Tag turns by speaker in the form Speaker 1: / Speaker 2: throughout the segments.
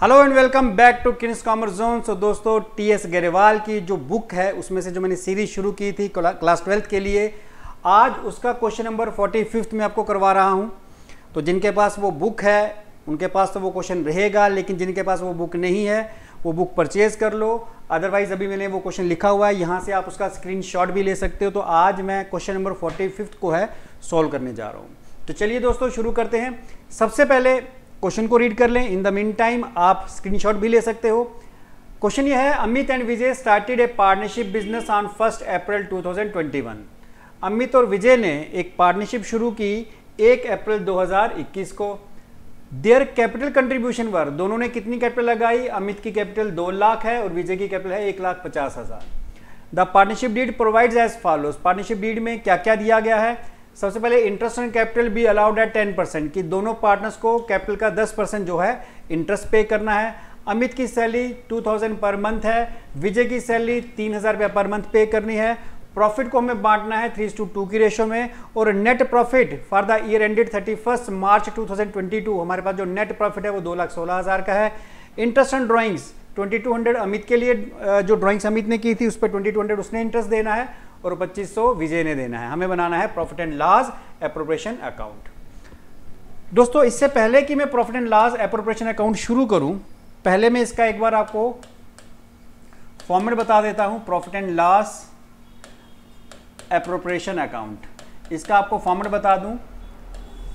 Speaker 1: Hello and welcome back to King's Commerce Zone. So दोस्तों, TS Grewal की जो book है उसमें से जो मैंने सीरीज शुरू की थी क्लास 12th के लिए, आज उसका क्वेश्चन नंबर 45 में आपको करवा रहा हूं। तो जिनके पास वो बुक है उनके पास तो वो क्वेश्चन रहेगा, लेकिन जिनके पास वो बुक नहीं है वो बुक परचेज कर लो। अदरवाइज अभी मैंने वो क्वेश्चन लिखा हुआ है, यहाँ से आप उसका स्क्रीनशॉट भी ले सकते हो। तो आज मैं क्वेश्चन नंबर 45 को है सॉल्व करने जा रहा हूँ। तो चलिए दोस्तों शुरू करते हैं। सबसे पहले क्वेश्चन को रीड कर लें। इन द मीन टाइम आप स्क्रीनशॉट भी ले सकते हो। क्वेश्चन यह है, Amit and Vijay started A partnership business on 1 अप्रैल 2021। अमित और विजय ने एक पार्टनरशिप शुरू की 1 अप्रैल 2021 को। देयर कैपिटल कंट्रीब्यूशन वर, दोनों ने कितनी कैपिटल लगाई? अमित की कैपिटल 2 लाख है और विजय की कैपिटल है 1,50,000। The partnership deed provides as follows. Partnership deed में क्या क्या दिया गया है? सबसे पहले interest on capital be allowed at 10%, कि दोनों पार्टनर्स को कैपिटल का 10% जो है इंटरेस्ट पे करना है। अमित की सैलरी 2000 पर मंथ है, विजय की सैलरी 3000 रुपया पर मंथ पे करनी है। प्रॉफिट को हमें बांटना है 3:2 की रेशो में। और net profit for the year ended 31 मार्च 2022, हमारे पास जो नेट प्रॉफिट है वो 2,16,000 का है। इंटरेस्ट ऑन ड्राइंग्स 2200 अमित के लिए, जो ड्राइंग्स अमित ने की थी उस पर 2200 उसने इंटरेस्ट देना है और 2500 विजय ने देना है। हमें बनाना है profit and loss appropriation account. दोस्तों, इससे पहले कि मैं profit and loss appropriation account शुरू करूं, पहले मैं इसका एक बार आपको फॉर्मेट बता देता हूं। Profit and loss appropriation account, इसका आपको फॉर्मेट बता दूं।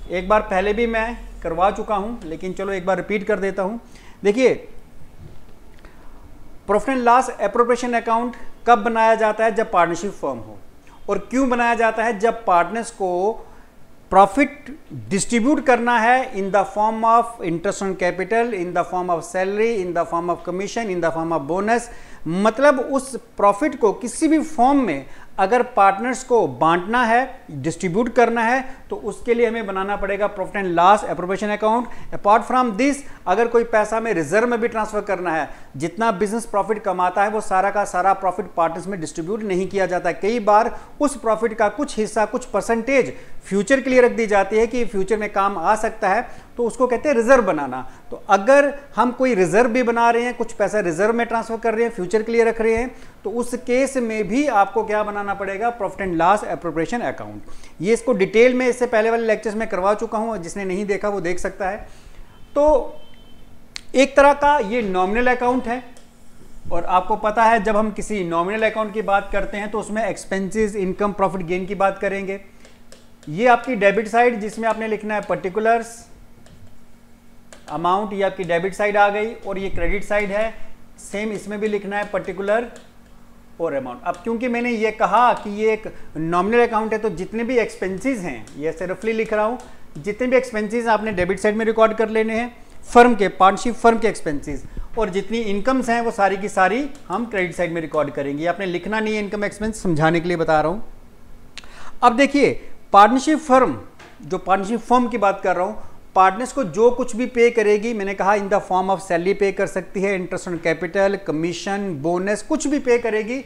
Speaker 1: एक बार पहले भी मैं करवा चुका हूं, लेकिन चलो एक बार रिपीट कर देता हूं। देखिए, profit and loss appropriation account कब बनाया जाता है? जब पार्टनरशिप फर्म हो। और क्यों बनाया जाता है? जब पार्टनर्स को प्रॉफिट डिस्ट्रीब्यूट करना है in the form of interest on capital, in the form of salary, in the form of commission, in the form of bonus. मतलब उस प्रॉफिट को किसी भी फॉर्म में अगर पार्टनर्स को बांटना है, डिस्ट्रीब्यूट करना है, तो उसके लिए हमें बनाना पड़ेगा profit and loss appropriation account. Apart from this, अगर कोई पैसा हमें रिजर्व में भी ट्रांसफर करना है, जितना बिजनेस प्रॉफिट कमाता है वो सारा का सारा प्रॉफिट पार्टनर्स में डिस्ट्रीब्यूट नहीं किया जाता है। कई बार उस प्रॉफिट का कुछ हिस्सा, कुछ परसेंटेज फ्यूचर के लिए रख दी जाती है कि फ्यूचर में काम आ सकता है, तो उसको कहते हैं रिजर्व बनाना। तो अगर हम कोई रिजर्व भी बना रहे हैं, कुछ पैसा रिजर्व में ट्रांसफर कर रहे हैं, फ्यूचर के लिए रख रहे हैं, तो उस केस में भी आपको क्या बनाना पड़ेगा? Profit and loss appropriation account. ये इसको डिटेल में इससे पहले वाले लेक्चर्स में करवा चुका हूं, जिसने नहीं देखा वो देख सकता है। तो एक तरह का ये नॉमिनल अकाउंट है, और आपको पता है जब हम किसी नॉमिनल अकाउंट की बात करते हैं तो उसमें एक्सपेंसेस, इनकम, प्रॉफिट, गेन की बात करेंगे। ये आपकी डेबिट साइड, जिसमें आपने लिखना है पर्टिकुलर्स अमाउंट, ये आपकी डेबिट साइड आ गई। और ये क्रेडिट साइड है, सेम इसमें भी लिखना है पर्टिकुलर और अमाउंट। अब क्योंकि मैंने ये कहा कि ये एक नॉमिनल अकाउंट है, तो जितने भी एक्सपेंसेस हैं, ये ऐसे रफली लिख रहा हूँ, जितने भी एक्सपेंसेस आपने डेबिट साइड में रिकॉर्ड कर लेने हैं, फर्म के, पार्टनरशिप फर्म के एक्सपेंसेस। और जितनी इनकम्स हैं वो सारी की सारी हम क्रेडिट साइड में रिकॉर्ड करेंगे। आपने लिखना नहीं है इनकम एक्सपेंस, समझाने के लिए बता रहा हूँ। अब देखिए, पार्टनरशिप फर्म, जो पार्टनरशिप फर्म की बात कर रहा हूँ, पार्टनर्स को जो कुछ भी पे करेगी, मैंने कहा in the form of salary पे कर सकती है, interest on capital, commission, bonus, कुछ भी पे करेगी।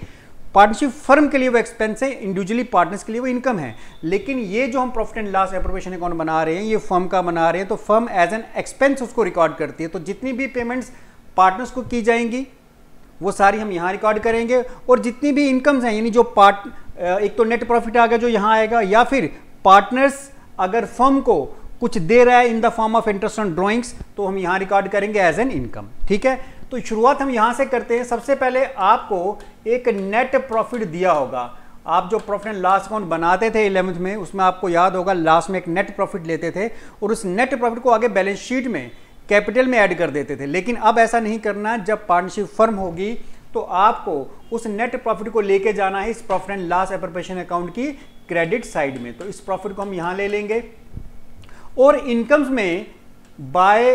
Speaker 1: पार्टनरशिप फर्म के लिए वो एक्सपेंस है, इंडिविजुअली पार्टनर्स के लिए वो इनकम है। लेकिन ये जो हम profit and loss appropriation account बना रहे हैं, ये फर्म का बना रहे हैं, तो फर्म एज एन एक्सपेंस उसको रिकॉर्ड करती है। तो जितनी भी पेमेंट्स पार्टनर्स को की जाएंगी वो सारी हम यहाँ रिकॉर्ड करेंगे। और जितनी भी इनकम्स हैं, यानी जो एक तो नेट प्रॉफिट आ गया जो यहाँ आएगा, या फिर पार्टनर्स अगर फर्म को कुछ दे रहा है in the form of interest on drawings, तो हम यहां रिकॉर्ड करेंगे एज एन इनकम। ठीक है, तो शुरुआत हम यहां से करते हैं। सबसे पहले आपको एक नेट प्रॉफिट दिया होगा। आप जो प्रॉफिट एंड लॉस अकाउंट बनाते थे 11th में, उसमें आपको याद होगा लास्ट में एक नेट प्रॉफिट लेते थे और उस नेट प्रॉफिट को आगे बैलेंस शीट में कैपिटल में ऐड कर देते थे। लेकिन अब ऐसा नहीं करना। जब पार्टनरशिप फर्म होगी तो आपको उस नेट प्रॉफिट को लेके जाना है इस profit and loss appropriation account की क्रेडिट साइड में। तो इस प्रॉफिट को हम यहां ले लेंगे। और इनकम्स में बाय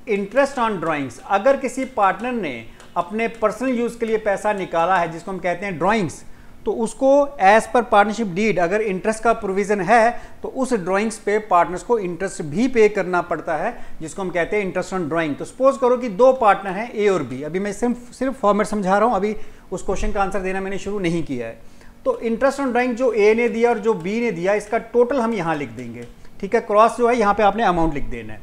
Speaker 1: इंटरेस्ट ऑन ड्राइंग्स, अगर किसी पार्टनर ने अपने पर्सनल यूज के लिए पैसा निकाला है, जिसको हम कहते हैं ड्राइंग्स, तो उसको एज पर पार्टनरशिप डीड अगर इंटरेस्ट का प्रोविजन है, तो उस ड्राइंग्स पे पार्टनर्स को इंटरेस्ट भी पे करना पड़ता है, जिसको हम कहते हैं इंटरेस्ट ऑन ड्राइंग। तो सपोज करो कि दो पार्टनर हैं, ए और बी। अभी मैं सिर्फ फॉर्मेट समझा रहा हूं, अभी उस क्वेश्चन का आंसर देना मैंने शुरू नहीं किया है। तो इंटरेस्ट ऑन ड्राइंग जो ए ने दिया और जो बी ने दिया, इसका टोटल हम यहां लिख देंगे। ठीक है, क्रॉस जो है यहाँ पे आपने अमाउंट लिख देना है।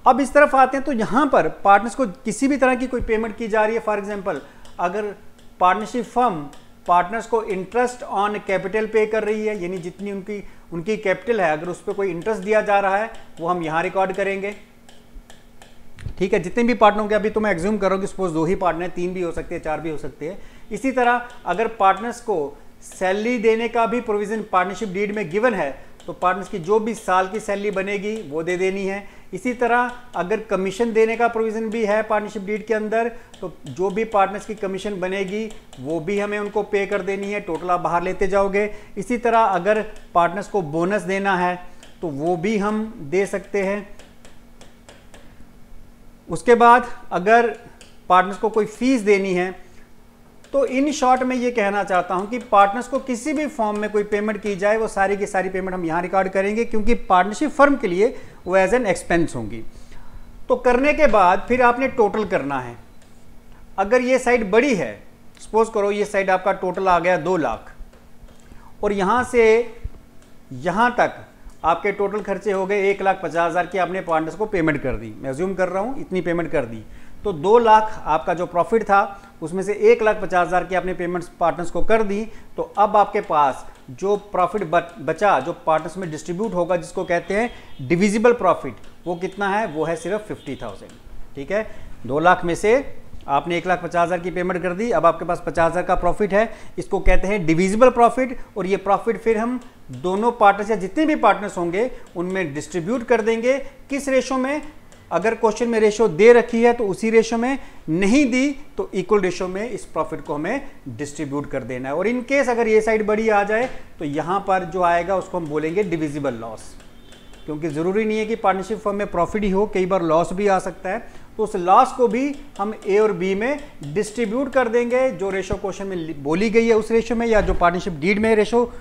Speaker 1: अब इस तरफ आते हैं तो यहाँ पर पार्टनर्स को किसी भी तरह की कोई पेमेंट की जा रही है, फॉर एग्जांपल अगर पार्टनरशिप फर्म पार्टनर्स को इंटरेस्ट ऑन कैपिटल पे कर रही है, यानी जितनी उनकी कैपिटल है अगर उस पर कोई इंटरेस्ट दिया जा रहा है वो हम यहाँ रिकॉर्ड करेंगे। ठीक है, जितने भी पार्टनरों के, अभी तो मैं एग्ज्यूम कर रहा हूँ कि सपोज 2 ही पार्टनर, 3 भी हो सकते हैं, 4 भी हो सकते हैं। इसी तरह अगर पार्टनर्स को सैलरी देने का भी प्रोविजन पार्टनरशिप डीड में गिवन है तो पार्टनर्स की जो भी साल की सैलरी बनेगी वो दे देनी है। इसी तरह अगर कमीशन देने का प्रोविजन भी है पार्टनरशिप डीड के अंदर तो जो भी पार्टनर्स की कमीशन बनेगी वो भी हमें उनको पे कर देनी है, टोटल आप बाहर लेते जाओगे। इसी तरह अगर पार्टनर्स को बोनस देना है तो वो भी हम दे सकते हैं। उसके बाद अगर पार्टनर्स को कोई फीस देनी है तो इन शॉर्ट में ये कहना चाहता हूं कि पार्टनर्स को किसी भी फॉर्म में कोई पेमेंट की जाए वो सारी की सारी पेमेंट हम यहां रिकॉर्ड करेंगे, क्योंकि पार्टनरशिप फर्म के लिए वो एज एन एक्सपेंस होंगी। तो करने के बाद फिर आपने टोटल करना है। अगर ये साइड बड़ी है, सपोज करो ये साइड आपका टोटल आ गया 2 लाख और यहां से यहां तक आपके टोटल खर्चे हो गए 1,50,000 की, आपने पार्टनर्स को पेमेंट कर दी, मैं अज्यूम कर रहा हूं इतनी पेमेंट कर दी, तो 2 लाख आपका जो प्रॉफिट था उसमें से 1,50,000 की आपने पेमेंट्स पार्टनर्स को कर दी। तो अब आपके पास जो प्रॉफिट बचा जो पार्टनर्स में डिस्ट्रीब्यूट होगा, जिसको कहते हैं डिविजिबल प्रॉफिट, वो कितना है? वो है सिर्फ 50,000। ठीक है, 2 लाख में से आपने 1,50,000 की पेमेंट कर दी, अब आपके पास 50,000 का प्रॉफिट है, इसको कहते हैं डिविजिबल प्रॉफिट। और ये प्रॉफिट फिर हम दोनों पार्टनर्स या जितने भी पार्टनर्स होंगे उनमें डिस्ट्रीब्यूट कर देंगे। किस रेशो में? अगर क्वेश्चन में रेशो दे रखी है तो उसी रेशो में, नहीं दी तो इक्वल रेशो में इस प्रॉफिट को हमें डिस्ट्रीब्यूट कर देना है। और इन केस अगर ये साइड बड़ी आ जाए तो यहां पर जो आएगा उसको हम बोलेंगे डिविजिबल लॉस, क्योंकि जरूरी नहीं है कि पार्टनरशिप फर्म में प्रॉफिट ही हो, कई बार लॉस भी आ सकता है। तो उस लॉस को भी हम ए और बी में डिस्ट्रीब्यूट कर देंगे, जो रेशो क्वेश्चन में बोली गई है उस रेशो में, या जो पार्टनरशिप डीड में रेशो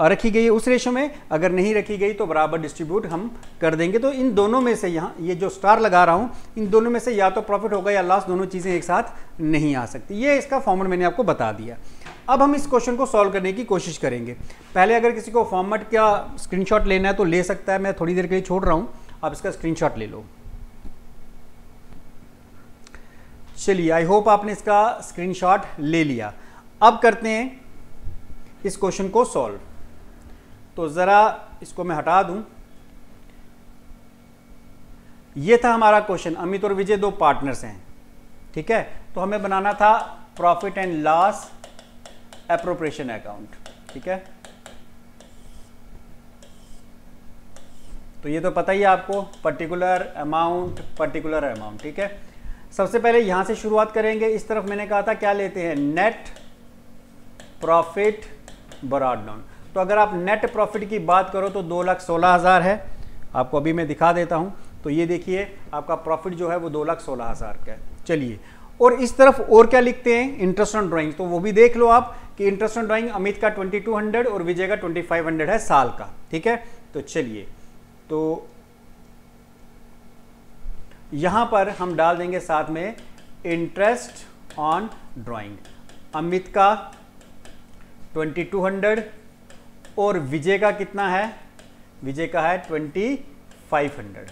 Speaker 1: रखी गई है उस रेशो में। अगर नहीं रखी गई तो बराबर डिस्ट्रीब्यूट हम कर देंगे। तो इन दोनों में से, यहाँ ये जो स्टार लगा रहा हूँ, इन दोनों में से या तो प्रॉफिट होगा या लॉस, दोनों चीज़ें एक साथ नहीं आ सकती। ये इसका फॉर्मेट मैंने आपको बता दिया। अब हम इस क्वेश्चन को सॉल्व करने की कोशिश करेंगे। पहले अगर किसी को फॉर्मेट का स्क्रीनशॉट लेना है तो ले सकता है, मैं थोड़ी देर के लिए छोड़ रहा हूँ, आप इसका स्क्रीनशॉट ले लो। चलिए, आई होप आपने इसका स्क्रीनशॉट ले लिया। अब करते हैं इस क्वेश्चन को सॉल्व। तो जरा इसको मैं हटा दूं। ये था हमारा क्वेश्चन, अमित और विजय 2 पार्टनर्स हैं। ठीक है, तो हमें बनाना था profit and loss appropriation account. ठीक है, तो ये तो पता ही है आपको, पर्टिकुलर अमाउंट। ठीक है, सबसे पहले यहां से शुरुआत करेंगे। इस तरफ मैंने कहा था क्या लेते हैं? Net profit brought down. तो अगर आप नेट प्रॉफिट की बात करो तो 2,16,000 है, आपको अभी मैं दिखा देता हूं। तो ये देखिए आपका प्रॉफिट जो है वो 2,16,000 का है। चलिए, और इस तरफ और क्या लिखते हैं? Interest on drawing. तो वो भी देख लो आप कि इंटरेस्ट ऑन ड्राइंग अमित का 2200 और विजय का 2500 है साल का। ठीक है, तो चलिए, तो यहां पर हम डाल देंगे साथ में इंटरेस्ट ऑन ड्राइंग। अमित का 2200 और विजय का कितना है? विजय का है 2500।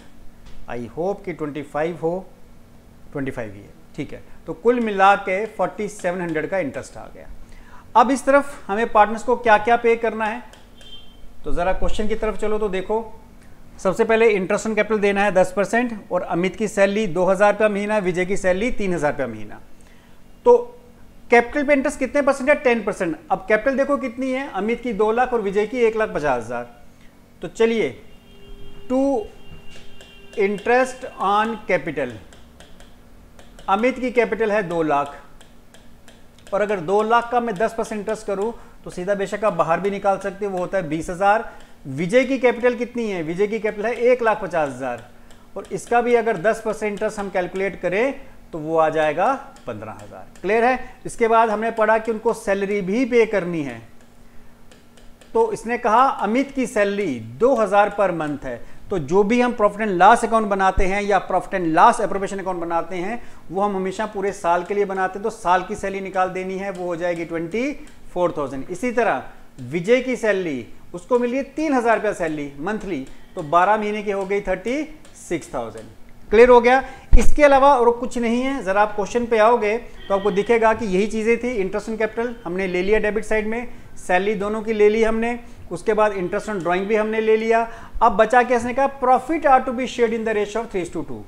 Speaker 1: आई होप कि 25 हो, 25 ही है। ठीक है, तो कुल मिला के 4700 का इंटरेस्ट आ गया। अब इस तरफ हमें पार्टनर्स को क्या क्या पे करना है, तो ज़रा क्वेश्चन की तरफ चलो। तो देखो, सबसे पहले इंटरेस्ट ऑन कैपिटल देना है 10% और अमित की सैलरी 2,000 रुपया महीना, विजय की सैलरी 3,000 रुपया महीना। तो कैपिटल पे इंटरेस्ट कितने परसेंट है? 10%। अब कैपिटल देखो कितनी है, अमित की 2 लाख और विजय की 1,50,000। तो चलिए, to interest on capital, Amit की कैपिटल है 2 लाख और अगर 2 लाख का मैं 10% इंटरेस्ट करूं तो सीधा बेशक आप बाहर भी निकाल सकते हो, वो होता है 20,000। विजय की कैपिटल कितनी है? विजय की कैपिटल है 1,50,000 और इसका भी अगर 10% इंटरेस्ट हम कैलकुलेट करें तो वो आ जाएगा 15,000। क्लियर है? इसके बाद हमने पढ़ा कि उनको सैलरी भी पे करनी है। तो इसने कहा अमित की सैलरी 2,000 पर मंथ है, तो जो भी हम प्रॉफिट एंड लॉस अकाउंट बनाते हैं या profit and loss appropriation account बनाते हैं वो हम हमेशा पूरे साल के लिए बनाते हैं। तो साल की सैलरी निकाल देनी है, वो हो जाएगी 24,000। इसी तरह विजय की सैलरी, उसको मिली 3,000 रुपया सैलरी मंथली, तो 12 महीने की हो गई 36,000। क्लियर हो गया। इसके अलावा और कुछ नहीं है। ज़रा आप क्वेश्चन पे आओगे तो आपको दिखेगा कि यही चीज़ें थी। इंटरेस्ट ऑन कैपिटल हमने ले लिया डेबिट साइड में, सैलरी दोनों की ले ली हमने, उसके बाद इंटरेस्ट ऑन ड्राइंग भी हमने ले लिया। अब बचा क्या, इसने कहा profit are to be shared in the ratio of 3:2,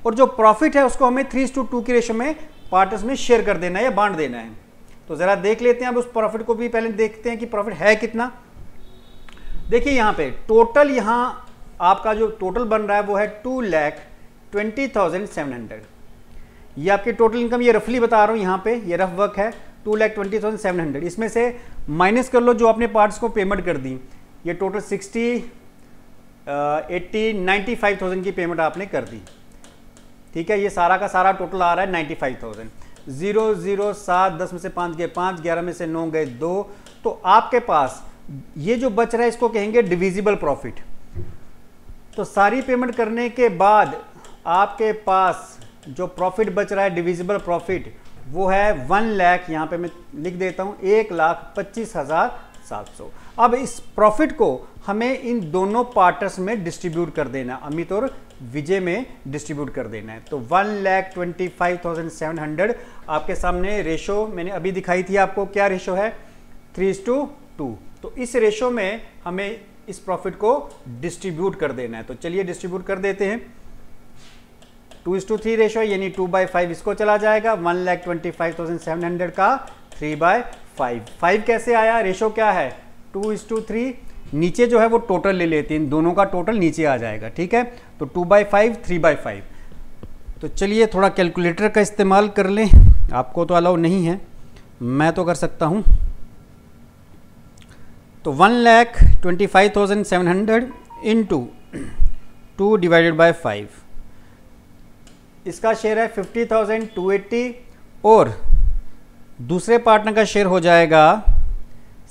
Speaker 1: और जो प्रॉफिट है उसको हमें 3:2 की रेशियो में पार्टनर्स में शेयर कर देना है या बांट देना है। तो ज़रा देख लेते हैं अब उस प्रॉफिट को भी, पहले देखते हैं कि प्रॉफिट है कितना। देखिए यहाँ पे टोटल, यहाँ आपका जो टोटल बन रहा है वो है 2,20,700। ये आपकी टोटल इनकम, ये रफली बता रहा हूँ, यहाँ पे ये रफ वर्क है 2,20,700। इसमें से माइनस कर लो जो आपने पार्ट्स को पेमेंट कर दी, ये टोटल 60, 80, 95,000 की पेमेंट आपने कर दी। ठीक है, ये सारा का सारा टोटल आ रहा है 95,000। 0, 0, 7, 10 में से 5 गए 5, 11 में से 9 गए 2, तो आपके पास ये जो बच रहा है इसको कहेंगे डिविजिबल प्रॉफिट। तो सारी पेमेंट करने के बाद आपके पास जो प्रॉफिट बच रहा है डिविजिबल प्रॉफिट वो है 1 लाख, यहाँ पे मैं लिख देता हूँ 1,25,700। अब इस प्रॉफिट को हमें इन दोनों पार्टनर्स में डिस्ट्रीब्यूट कर देना, अमित और विजय में डिस्ट्रीब्यूट कर देना है। तो 1,25,700 आपके सामने रेशो मैंने अभी दिखाई थी आपको, क्या रेशो है 3:2। तो इस रेशो में हमें इस प्रॉफिट को डिस्ट्रीब्यूट कर देना है। तो चलिए डिस्ट्रीब्यूट कर देते हैं। 2:3 रेशो यानी 2/5 इसको चला जाएगा। 1,25,700 का 3/5। 5 कैसे आया, रेशो क्या है 2:3। नीचे जो है वो टोटल ले लेते हैं, दोनों का टोटल नीचे आ जाएगा। ठीक है, तो 2/5 3/5। तो चलिए थोड़ा कैलकुलेटर का इस्तेमाल कर लें, आपको तो अलाउ नहीं है, मैं तो कर सकता हूँ। तो 1,25,700 इंटू 2 डिवाइडेड बाय 5, इसका शेयर है 50,280 और दूसरे पार्टनर का शेयर हो जाएगा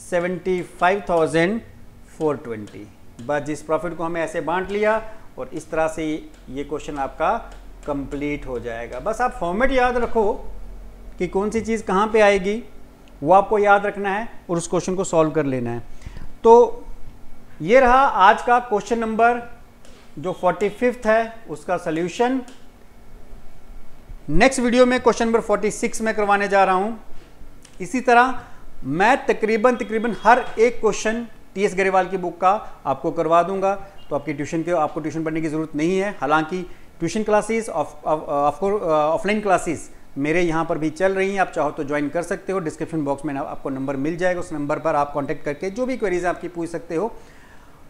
Speaker 1: 75,420। बस जिस प्रॉफिट को हमें ऐसे बांट लिया और इस तरह से ये क्वेश्चन आपका कंप्लीट हो जाएगा। बस आप फॉर्मेट याद रखो कि कौन सी चीज़ कहाँ पे आएगी, वो आपको याद रखना है और उस क्वेश्चन को सॉल्व कर लेना है। तो ये रहा आज का क्वेश्चन नंबर जो 45 है उसका सल्यूशन। नेक्स्ट वीडियो में क्वेश्चन नंबर 46 में करवाने जा रहा हूं। इसी तरह मैं तकरीबन हर एक क्वेश्चन टीएस गरेवाल की बुक का आपको करवा दूंगा, तो आपको ट्यूशन पढ़ने की ज़रूरत नहीं है। हालांकि ट्यूशन क्लासेस ऑफलाइन क्लासेस मेरे यहाँ पर भी चल रही हैं, आप चाहो तो ज्वाइन कर सकते हो। डिस्क्रिप्शन बॉक्स में आपको नंबर मिल जाएगा, उस नंबर पर आप कांटेक्ट करके जो भी क्वेरीज आपकी पूछ सकते हो।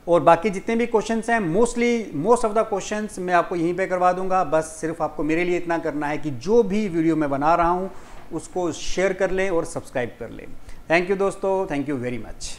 Speaker 1: और बाकी जितने भी क्वेश्चंस हैं मोस्ट ऑफ द क्वेश्चंस मैं आपको यहीं पे करवा दूंगा। बस सिर्फ आपको मेरे लिए इतना करना है कि जो भी वीडियो मैं बना रहा हूँ उसको शेयर कर लें और सब्सक्राइब कर लें। थैंक यू दोस्तों, थैंक यू वेरी मच।